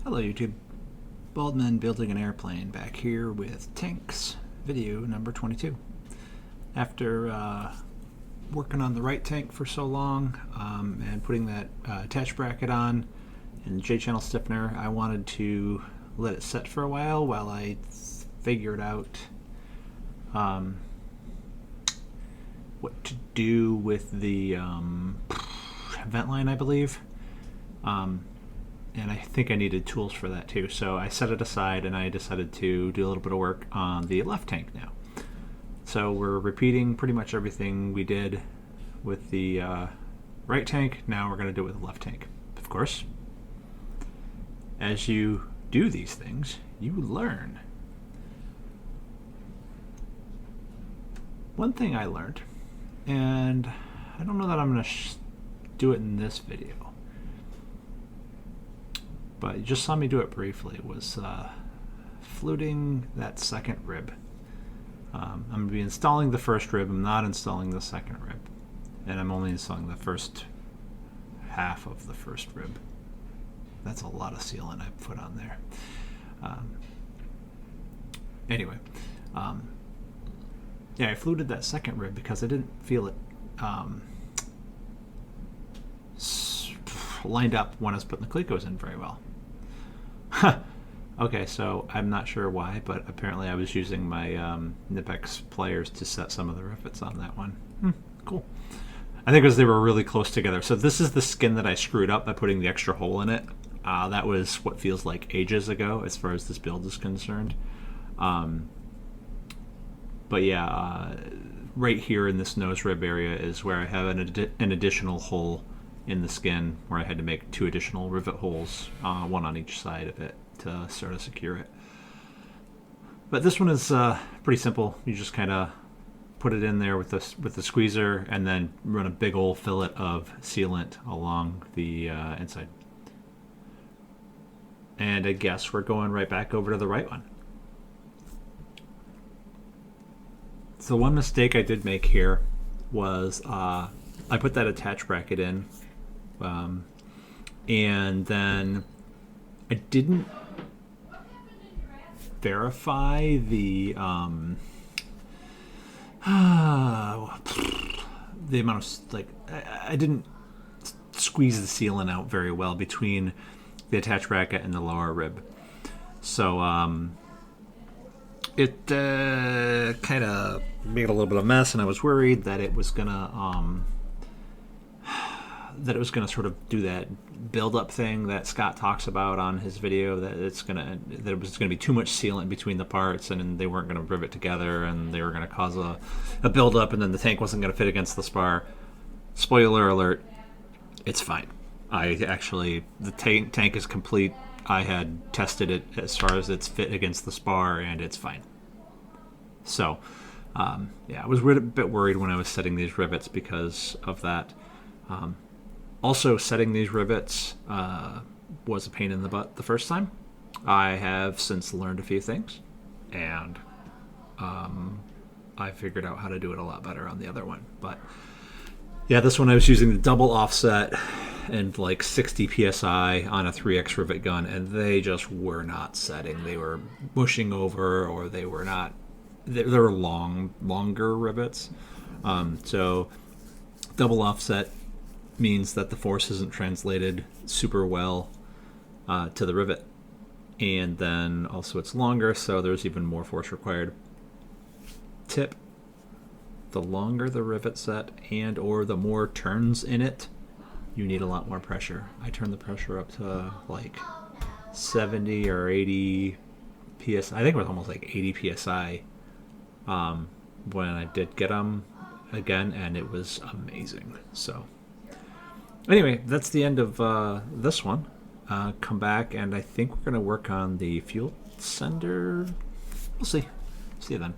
Hello YouTube, Baldman building an airplane back here with tanks, video number 22. After working on the right tank for so long and putting that attach bracket on and J-channel stiffener, I wanted to let it set for a while I figured out what to do with the vent line, I believe. And I think I needed tools for that too. So I set it aside and I decided to do a little bit of work on the left tank now. So we're repeating pretty much everything we did with the right tank. Now we're going to do it with the left tank. Of course, as you do these things, you learn. One thing I learned, and I don't know that I'm going to do it in this video, but you just saw me do it briefly, was fluting that second rib. I'm going to be installing the first rib. I'm not installing the second rib. And I'm only installing the first half of the first rib. That's a lot of sealant I put on there. Anyway, yeah, I fluted that second rib because I didn't feel it lined up when I was putting the clecos in very well. Okay, so I'm not sure why, but apparently I was using my Nipex pliers to set some of the rivets on that one. Cool. I think because they were really close together. So this is the skin that I screwed up by putting the extra hole in it. That was what feels like ages ago as far as this build is concerned. But yeah, right here in this nose rib area is where I have an additional hole in the skin where I had to make 2 additional rivet holes, one on each side of it to sort of secure it. But this one is pretty simple. You just kind of put it in there with the squeezer and then run a big old fillet of sealant along the inside. And I guess we're going right back over to the right one. So one mistake I did make here was I put that attach bracket in, and then I didn't verify the amount of, like, I didn't squeeze the sealant out very well between the attach bracket and the lower rib. So it kind of made a little bit of a mess, and I was worried that it was gonna sort of do that build-up thing that Scott talks about on his video, that it was gonna be too much sealant between the parts and they weren't gonna rivet together and they were gonna cause a build-up, and then the tank wasn't gonna fit against the spar. Spoiler alert, it's fine. The tank is complete. I had tested it as far as its fit against the spar, and it's fine. So, yeah, I was a bit worried when I was setting these rivets because of that. Also, setting these rivets was a pain in the butt the first time. I have since learned a few things, and I figured out how to do it a lot better on the other one. But yeah, this one I was using the double offset and like 60 psi on a 3x rivet gun, and they just were not setting. They were mushing over, or they were not. They were longer rivets. So double offset means that the force isn't translated super well to the rivet, and then also it's longer, so there's even more force required. Tip: the longer the rivet set and or the more turns in it, you need a lot more pressure. I turned the pressure up to like 70 or 80 psi. I think it was almost like 80 psi when I did get them again, and it was amazing. So anyway, that's the end of this one. Come back, and I think we're going to work on the fuel sender. We'll see. See you then.